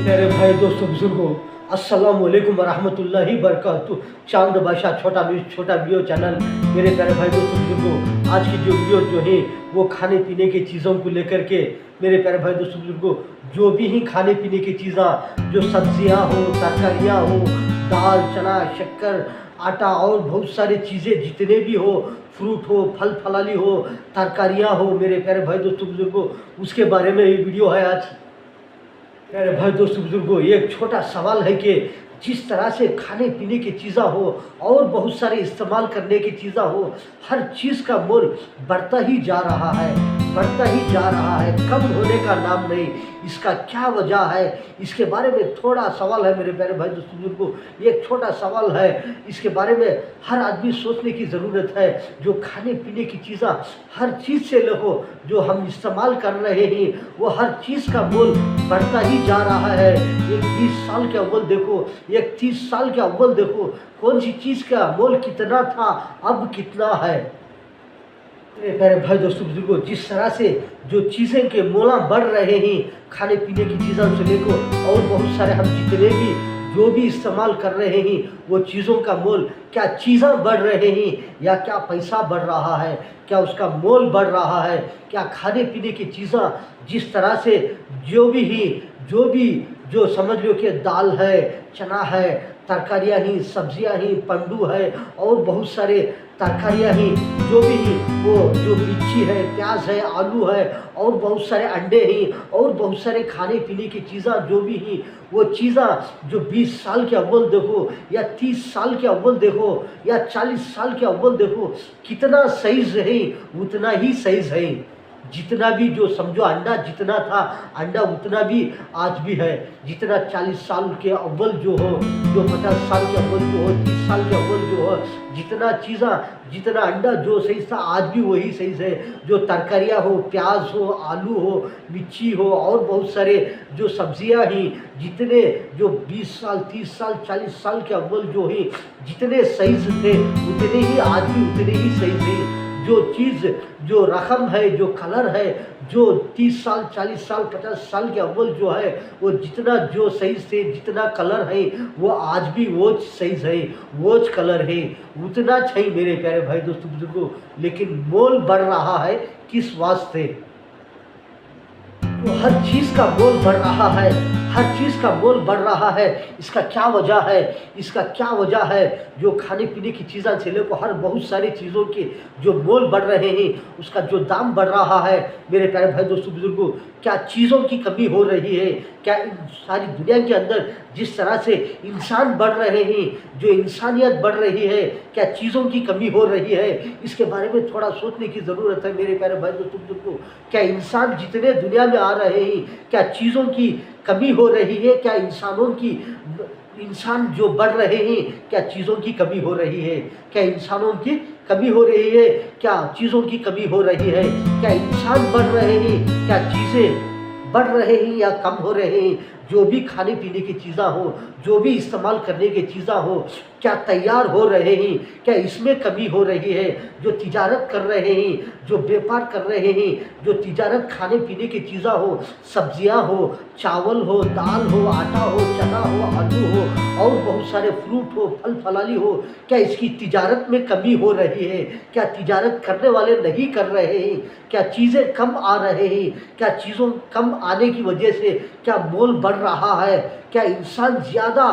मेरे भाई दोस्तों बुजुर्गों, अस्सलाम वालेकुम वरहमतुल्लाहि बरकातुहू। चांद बादशाह छोटा वीडियो चैनल। मेरे प्यारे भाई दोस्तों बुजुर्गों, आज की जो वीडियो जो है वो खाने पीने की चीज़ों को लेकर के। मेरे प्यारे भाई दोस्तों बुजुर्गों, जो भी ही खाने पीने की चीज़ें, जो सब्जियां हो, तरकारियां हो, दाल चना शक्कर आटा और बहुत सारी चीज़ें जितने भी हो, फ्रूट हो, फल फलाली हो, तरकारियां हो, मेरे प्यारे भाई दोस्तों बुजुर्गों, उसके बारे में ये वीडियो है आज। मेरे भाई दोस्तों बुजुर्गों, एक छोटा सवाल है कि जिस तरह से खाने पीने की चीज़ें हो और बहुत सारे इस्तेमाल करने की चीज़ें हो, हर चीज़ का मोल बढ़ता ही जा रहा है, बढ़ता ही जा रहा है, कम होने का नाम नहीं। इसका क्या वजह है, इसके बारे में थोड़ा सवाल है मेरे प्यारे भाई दोस्तों बुजुर्गों, एक छोटा सवाल है। इसके बारे में हर आदमी सोचने की ज़रूरत है। जो खाने पीने की चीज़ें, हर चीज़ से लो जो हम इस्तेमाल कर रहे हैं, वो हर चीज़ का मोल बढ़ता ही जा रहा है। एक 20 साल के अव्वल देखो, एक 30 साल के अव्वल देखो, कौन सी चीज़ का मोल कितना था, अब कितना है। मेरे प्यारे भाई दोस्तों बुजुर्गों, जिस तरह से जो चीज़ें के मोला बढ़ रहे हैं, खाने पीने की चीज़ों से लेकर और बहुत सारे हम जितने भी जो भी इस्तेमाल कर रहे हैं, वो चीज़ों का मोल, क्या चीज़ें बढ़ रहे हैं या क्या पैसा बढ़ रहा है, क्या उसका मोल बढ़ रहा है, क्या खाने पीने की चीज़ें जिस तरह से जो भी जो समझ लो कि दाल है, चना है, तरकारियाँ ही, सब्जियाँ ही, पंडू है और बहुत सारे तरकारियाँ ही, जो भी ही, वो जो मिर्ची है, प्याज है, आलू है और बहुत सारे अंडे ही और बहुत सारे खाने पीने की चीज़ें जो भी ही, वो चीज़ें जो 20 साल के अव्वल देखो या 30 साल के अव्वल देखो या 40 साल के अव्वल देखो, कितना साइज है उतना ही साइज है। जितना भी जो समझो अंडा जितना था, अंडा उतना भी आज भी है। जितना 40 साल के अव्वल जो हो, जो 50 साल के अव्वल जो हो, 30 साल के अव्वल जो हो, जितना चीज़ें, जितना अंडा जो सही था आज भी वही सही है। जो तरकारियाँ हो, प्याज हो, आलू हो, मिर्ची हो और बहुत सारे जो सब्जियाँ ही, जितने जो 20 साल, 30 साल, 40 साल के अव्वल जो ही जितने साइज थे, उतने ही आज भी उतने ही साइज है। जो चीज़, जो रकम है, जो कलर है, जो 30 साल, 40 साल, 50 साल के अव्वल जो है, वो जितना जो साइज से जितना कलर है, वो आज भी वो साइज है, वो कलर है, उतना चाहिए मेरे प्यारे भाई दोस्तों बुजुर्गों। लेकिन मोल बढ़ रहा है किस वास्ते? तो हर चीज़ का मोल बढ़ रहा है, हर चीज़ का मोल बढ़ रहा है। इसका क्या वजह है, इसका क्या वजह है? जो खाने पीने की चीज़ें से लेकर हर बहुत सारी चीज़ों के जो मोल बढ़ रहे हैं, उसका जो दाम बढ़ रहा है मेरे प्यारे भाई दोस्तों बुजुर्गों, क्या चीज़ों की कमी हो रही है? क्या इन सारी दुनिया के अंदर जिस तरह से इंसान बढ़ रहे हैं, जो इंसानियत बढ़ रही है, क्या चीज़ों की कमी हो रही है? इसके बारे में थोड़ा सोचने की ज़रूरत है मेरे प्यारे भाई दोस्तों बुजुर्गों। क्या इंसान जितने दुनिया में आ रहे हैं, क्या चीज़ों की कमी हो रही है? क्या इंसान जो बढ़ रहे हैं, क्या चीज़ों की कमी हो रही है? क्या इंसानों की कमी हो रही है? क्या चीज़ों की कमी हो रही है? क्या इंसान बढ़ रहे हैं, क्या चीज़ें बढ़ रहे हैं या कम हो रहे हैं? जो भी खाने पीने की चीज़ें हो, जो भी इस्तेमाल करने की चीज़ें हो, क्या तैयार हो रहे हैं? क्या इसमें कमी हो रही है? जो तिजारत कर रहे हैं, जो व्यापार कर रहे हैं, जो तिजारत खाने पीने की चीज़ें हो, सब्जियां हो, चावल हो, दाल हो, आटा हो, चना हो, आलू हो और बहुत सारे फ्रूट हो, फल फलाली हो, क्या इसकी तिजारत में कमी हो रही है? क्या तिजारत करने वाले नहीं कर रहे हैं? क्या चीज़ें कम आ रहे हैं? क्या चीज़ों कम आने की वजह से क्या मोल बढ़ रहा है? क्या इंसान ज़्यादा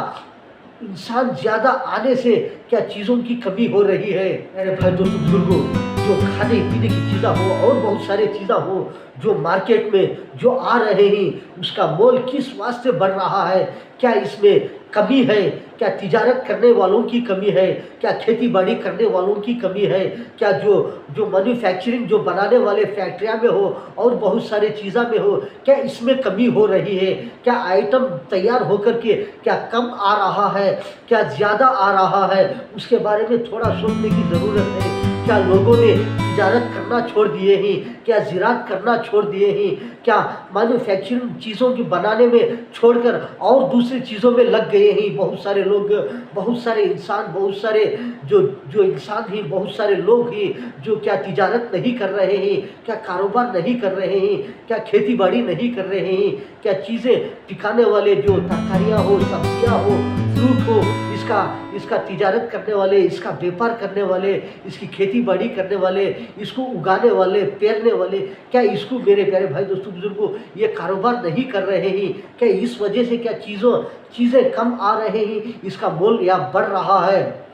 आने से क्या चीज़ों की कमी हो रही है? मेरे भाई दोस्तों बुजुर्गों, जो खाने पीने की चीज़ें हो और बहुत सारी चीज़ें हो जो मार्केट में जो आ रहे हैं, उसका मोल किस वास्ते बढ़ रहा है? क्या इसमें कमी है? क्या तिजारत करने वालों की कमी है? क्या खेती बाड़ी करने वालों की कमी है? क्या जो मैन्युफैक्चरिंग जो बनाने वाले फैक्ट्रियां में हो और बहुत सारे चीज़ों में हो, क्या इसमें कमी हो रही है? क्या आइटम तैयार होकर के क्या कम आ रहा है, क्या ज़्यादा आ रहा है? उसके बारे में थोड़ा सोचने की ज़रूरत है। क्या लोगों ने तिजारत करना छोड़ दिए हैं? क्या ज़राअत करना छोड़ दिए हैं? क्या मैन्युफैक्चरिंग चीज़ों की बनाने में छोड़कर और दूसरी चीज़ों में लग गए हैं? बहुत सारे लोग, बहुत सारे इंसान, बहुत सारे जो जो इंसान हैं, बहुत सारे लोग हैं जो क्या तिजारत नहीं कर रहे हैं? क्या कारोबार नहीं कर रहे हैं? क्या खेती बाड़ी नहीं कर रहे हैं? क्या चीज़ें पिकाने वाले जो तरकारियाँ हो, सब्जियाँ हो, फ्रूट हो, इसका इसका तिजारत करने वाले, इसका व्यापार करने वाले, इसकी खेती बाड़ी करने वाले, इसको उगाने वाले, पेरने वाले, क्या इसको मेरे प्यारे भाई दोस्तों बुजुर्गों ये कारोबार नहीं कर रहे हैं? क्या इस वजह से क्या चीज़ें कम आ रहे हैं, इसका मोल या बढ़ रहा है?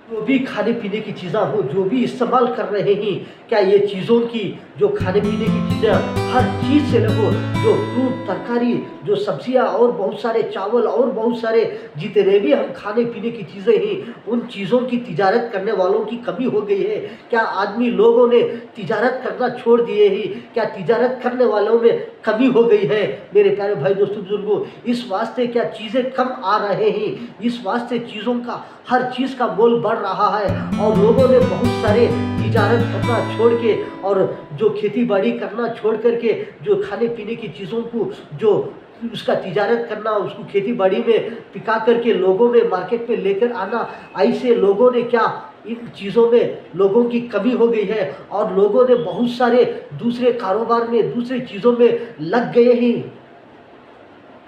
जो भी खाने पीने की चीज़ें हो, जो भी इस्तेमाल कर रहे हैं, क्या ये चीज़ों की जो खाने पीने की चीज़ें हर चीज़ से लगो, जो फ्रूट, तरकारी, जो सब्जियां और बहुत सारे चावल और बहुत सारे जितने भी हम खाने पीने की चीज़ें हैं, उन चीज़ों की तिजारत करने वालों की कमी हो गई है। क्या आदमी लोगों ने तिजारत करना छोड़ दिए ही? क्या तिजारत करने वालों में कमी हो गई है? मेरे प्यारे भाई दोस्तों बुजुर्गों, इस वास्ते क्या चीज़ें कम आ रहे हैं, इस वास्ते चीज़ों का हर चीज़ का मोल बढ़ रहा है और लोगों ने बहुत सारे तिजारत करना छोड़ के और जो खेती बाड़ी करना छोड़ करके जो खाने पीने की चीज़ों को जो उसका तिजारत करना, उसको खेती बाड़ी में पिका करके लोगों में मार्केट में लेकर आना, ऐसे लोगों ने क्या इन चीज़ों में लोगों की कमी हो गई है और लोगों ने बहुत सारे दूसरे कारोबार में, दूसरी चीज़ों में लग गए ही।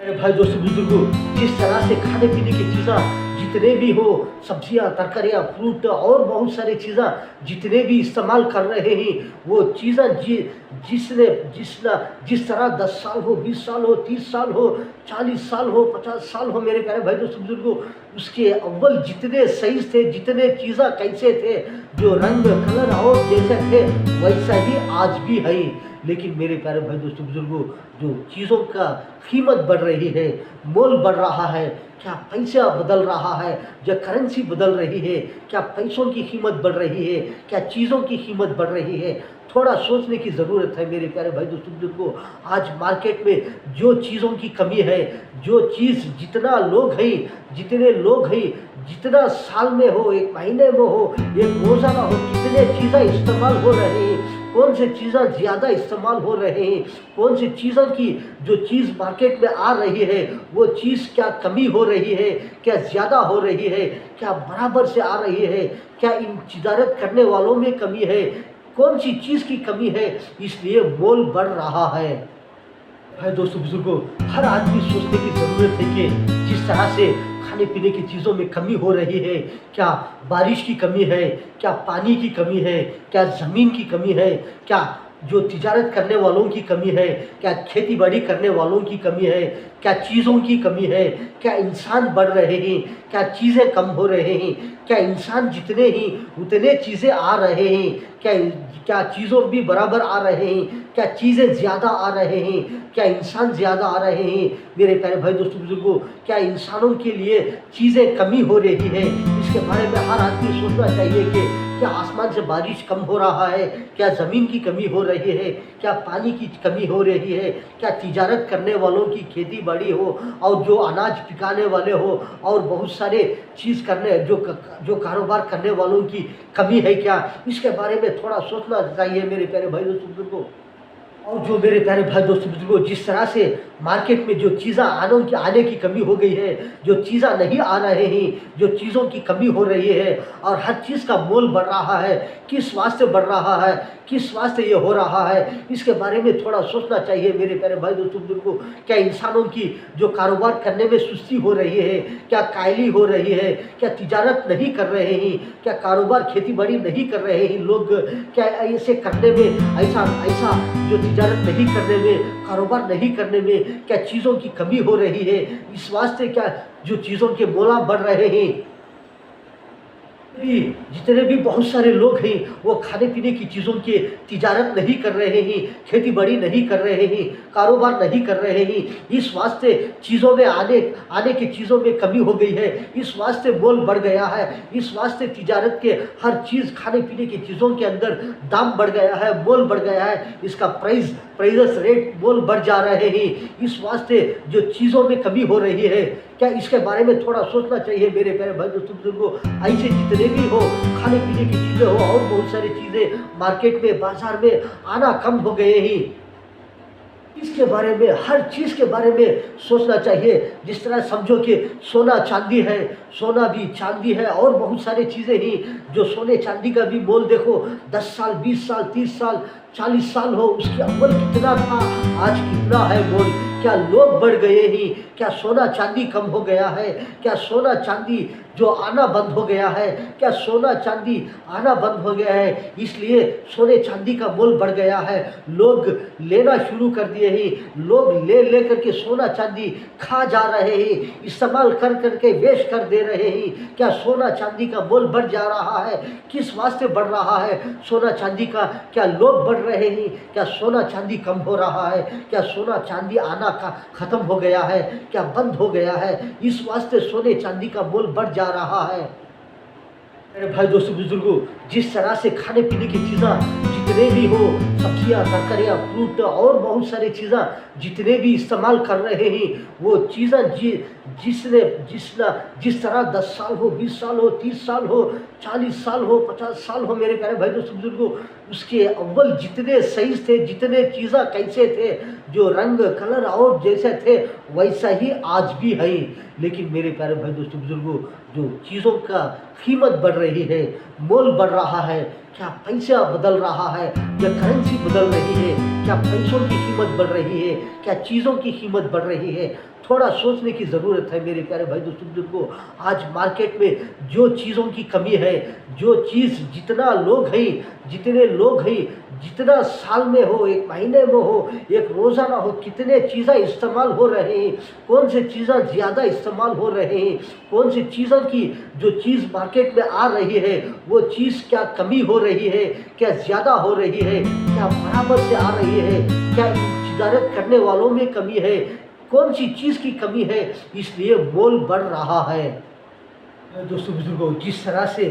मेरे भाई दोस्तों बुजुर्गों, जिस तरह से खाने पीने की चीज़ें जितने भी हो, सब्जियां, तरकारियां, फ्रूट और बहुत सारी चीज़ें जितने भी इस्तेमाल कर रहे हैं, वो चीज़ें जिस तरह 10 साल हो, 20 साल हो, 30 साल हो, 40 साल हो, 50 साल हो, मेरे प्यारे भाई दोस्तों बुजुर्गों, उसके अव्वल जितने सही थे, जितने चीज़ें कैसे थे, जो रंग कलर और जैसे थे वैसा ही आज भी है। लेकिन मेरे प्यारे भाई दोस्तों बुजुर्गों, जो चीज़ों का कीमत बढ़ रही है, मोल बढ़ रहा है, क्या पैसा बदल रहा है, जो करेंसी बदल रही है, क्या पैसों की कीमत बढ़ रही है, क्या चीज़ों की कीमत बढ़ रही है, थोड़ा सोचने की ज़रूरत है मेरे प्यारे भाई दोस्तों बुजुर्गों। आज मार्केट में जो चीज़ों की कमी है, जो चीज़ जितना लोग हैं, जितना साल में हो, एक महीने में हो, एक रोज़ाना हो, कितने चीज़ें इस्तेमाल हो रहे हैं, कौन से चीज़ें ज़्यादा इस्तेमाल हो रहे हैं, कौन सी चीज़ों की जो चीज़ मार्केट में आ रही है वो चीज़ क्या कमी हो रही है, क्या ज़्यादा हो रही है, क्या बराबर से आ रही है, क्या इन तिजारत करने वालों में कमी है, कौन सी चीज़ की कमी है, इसलिए मोल बढ़ रहा है। भाई दोस्तों बुजुर्गों, हर आदमी सोचने की ज़रूरत है कि जिस तरह से खाने पीने की चीज़ों में कमी हो रही है, क्या बारिश की कमी है, क्या पानी की कमी है, क्या ज़मीन की कमी है, क्या जो तिजारत करने वालों की कमी है, क्या खेती बाड़ी करने वालों की कमी है, क्या चीज़ों की कमी है, क्या इंसान बढ़ रहे हैं, क्या चीज़ें कम हो रहे हैं, क्या इंसान जितने ही उतने चीज़ें आ रहे हैं, क्या चीज़ों भी बराबर आ रहे हैं, क्या चीज़ें ज़्यादा आ रहे हैं, क्या इंसान ज़्यादा आ रहे हैं। मेरे प्यारे भाई दोस्तों बुजुर्गों, क्या इंसानों के लिए चीज़ें कमी हो रही है, इसके बारे में हर आदमी सोचना चाहिए कि क्या आसमान से बारिश कम हो रहा है, क्या ज़मीन की कमी हो रही है, क्या पानी की कमी हो रही है, क्या तिजारत करने वालों की खेती बाड़ी हो और जो अनाज पिकाने वाले हो और बहुत सारे चीज़ करने जो कारोबार करने वालों की कमी है, क्या इसके बारे में थोड़ा सोचना चाहिए मेरे प्यारे भाई दोस्तों बुजुर्गों। और जो मेरे प्यारे भाई दोस्तों बुजुर्गों, जिस तरह से मार्केट में जो चीज़ें आने की कमी हो गई है, जो चीज़ें नहीं आ रहे हैं, जो चीज़ों की कमी हो रही है और हर चीज़ का मोल बढ़ रहा है, किस वास्ते बढ़ रहा है, किस वास्ते ये हो रहा है, इसके बारे में थोड़ा सोचना चाहिए मेरे प्यारे भाई दोस्तों बुजुर्गों। क्या इंसानों की जो कारोबार करने में सुस्ती हो रही है, क्या कायली हो रही है, क्या तिजारत नहीं कर रहे हैं, क्या कारोबार खेती बाड़ी नहीं कर रहे हैं लोग, क्या ऐसे करने में ऐसा जो तिजारत नहीं करने में, कारोबार नहीं करने में क्या चीज़ों की कमी हो रही है, इस वास्ते क्या जो चीज़ों के मोल बढ़ रहे हैं। जितने भी बहुत सारे लोग हैं वो खाने पीने की चीज़ों के तिजारत नहीं कर रहे हैं, खेती बाड़ी नहीं कर रहे हैं, कारोबार नहीं कर रहे हैं, इस वास्ते चीज़ों में आने की चीज़ों में कमी हो गई है, इस वास्ते मोल बढ़ गया है, इस वास्ते तिजारत के हर चीज़ खाने पीने की चीज़ों के अंदर दाम बढ़ गया है, मोल बढ़ गया है, इसका प्राइस रेट मोल बढ़ जा रहे हैं, इस वास्ते जो चीज़ों में कमी हो रही है, क्या इसके बारे में थोड़ा सोचना चाहिए मेरे प्यारे भाई दोस्तों बुजुर्गों। ऐसे जितने भी हो खाने पीने की चीज़ें हो और बहुत सारी चीज़ें मार्केट में बाजार में आना कम हो गए ही, इसके बारे में हर चीज़ के बारे में सोचना चाहिए। जिस तरह समझो कि सोना चांदी है, सोना भी चांदी है और बहुत सारी चीज़ें ही जो सोने चांदी का भी मोल देखो 10 साल 20 साल 30 साल 40 साल हो उसकी अव्वल कितना था, आज कितना है मोल। क्या लोग बढ़ गए ही, क्या सोना चांदी कम हो गया है, क्या सोना चांदी जो आना बंद हो गया है, क्या सोना चांदी आना बंद हो गया है इसलिए सोने चांदी का मोल बढ़ गया है। लोग लेना शुरू कर दिए ही, लोग ले ले करके सोना चांदी खा जा रहे हैं, इस्तेमाल कर करके वेस्ट कर दे रहे हैं। क्या सोना चांदी का मोल बढ़ जा रहा है, किस वास्ते बढ़ रहा है सोना चांदी का, क्या लोग बढ़ रहे हैं, क्या सोना चांदी कम हो रहा है, क्या सोना चांदी आना का ख़त्म हो गया है, क्या बंद हो गया है, इस वास्ते सोने चांदी का मोल बढ़ जा रहा है। मेरे भाई दोस्तों बुजुर्गों, जिस तरह से खाने पीने की चीज़ें जितने भी हो, सब्जियां तरकारियाँ फ्रूट और बहुत सारी चीज़ें जितने भी इस्तेमाल कर रहे हैं वो चीज़ें जिस तरह 10 साल हो 20 साल हो 30 साल हो 40 साल हो 50 साल हो मेरे प्यारे भाई दोस्तों बुजुर्गों, उसके अव्वल जितने सही थे, जितने चीज़ें कैसे थे, जो रंग कलर और जैसे थे वैसा ही आज भी है। लेकिन मेरे प्यारे भाई दोस्तों बुजुर्गों, जो चीज़ों का कीमत बढ़ रही है, मोल बढ़ रहा है, क्या पैसा बदल रहा है या करेंसी बदल रही है, क्या पैसों की कीमत बढ़ रही है, क्या चीज़ों की कीमत बढ़ रही है, थोड़ा सोचने की ज़रूरत है मेरे प्यारे भाई दोस्तों बुजुर्गों। आज मार्केट में जो चीज़ों की कमी है, जो चीज़ जितना लोग हैं, जितने लोग हैं, जितना साल में हो, एक महीने में हो, एक रोज़ाना हो, कितने चीज़ें इस्तेमाल हो रहे हैं, कौन से चीज़ें ज़्यादा इस्तेमाल हो रहे हैं, कौन सी चीज़ों की जो चीज़ मार्केट में आ रही है वो चीज़ क्या कमी हो रही है, क्या ज़्यादा हो रही है, क्या बराबर से आ रही है, क्या तिजारत करने वालों में कमी है, कौन सी चीज़ की कमी है, इसलिए मोल बढ़ रहा है। दोस्तों बुजुर्गों, जिस तरह से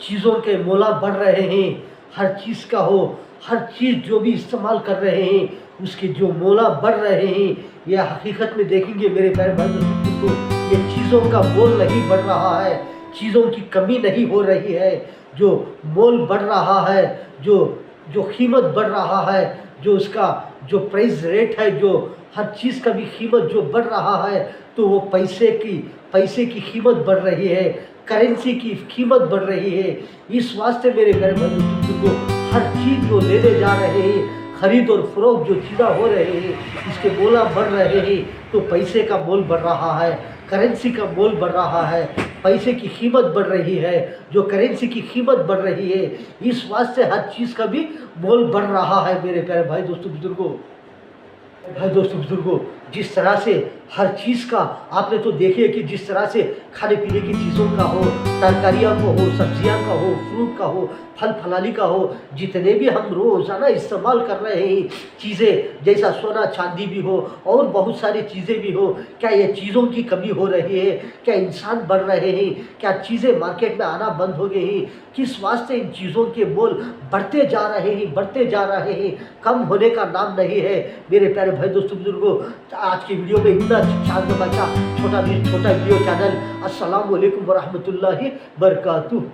चीज़ों के मोला बढ़ रहे हैं, हर चीज़ का हो, हर चीज़ जो भी इस्तेमाल कर रहे हैं उसके जो मोला बढ़ रहे हैं, यह हकीकत में देखेंगे मेरे प्यारे भाई दोस्तों बुजुर्गों, ये चीज़ों का मोल नहीं बढ़ रहा है, चीज़ों की कमी नहीं हो रही है, जो मोल बढ़ रहा है, जो कीमत बढ़ रहा है, जो उसका जो प्राइस रेट है, जो हर चीज़ का भी कीमत जो बढ़ रहा है, तो वो पैसे की कीमत बढ़ रही है, करेंसी की कीमत बढ़ रही है। इस वास्ते मेरे प्यारे भाई दोस्तों को हर चीज़ जो लेने जा रहे हैं, खरीद और फरोख्त जो चीज़ें हो रहे हैं, इसके मोला बढ़ रहे हैं, तो पैसे का मोल बढ़ रहा है, करेंसी का मोल बढ़ रहा है, पैसे की कीमत बढ़ रही है, जो करेंसी की कीमत बढ़ रही है, इस वास्ते हर चीज़ का भी मोल बढ़ रहा है मेरे प्यारे भाई दोस्तों बुजुर्गों। भाई दोस्तों बुजुर्गों, जिस तरह से हर चीज़ का आपने तो देखिए कि जिस तरह से खाने पीने की चीज़ों का हो, तरकारियाँ को हो, सब्जियाँ का हो, फ्रूट का हो, फल फलाली का हो, जितने भी हम रोज़ाना इस्तेमाल कर रहे हैं चीज़ें, जैसा सोना चांदी भी हो और बहुत सारी चीज़ें भी हो, क्या ये चीज़ों की कमी हो रही है, क्या इंसान बढ़ रहे हैं, क्या चीज़ें मार्केट में आना बंद हो गई हैं, किस वास्ते इन चीज़ों के मोल बढ़ते जा रहे हैं, कम होने का नाम नहीं है मेरे प्यारे भाई दोस्तों बुजुर्गों। आज की वीडियो में इतना चांद बादशाह छोटा वीडियो चैनल। अस्सलाम वालेकुम व रहमतुल्लाहि बरकातुहू।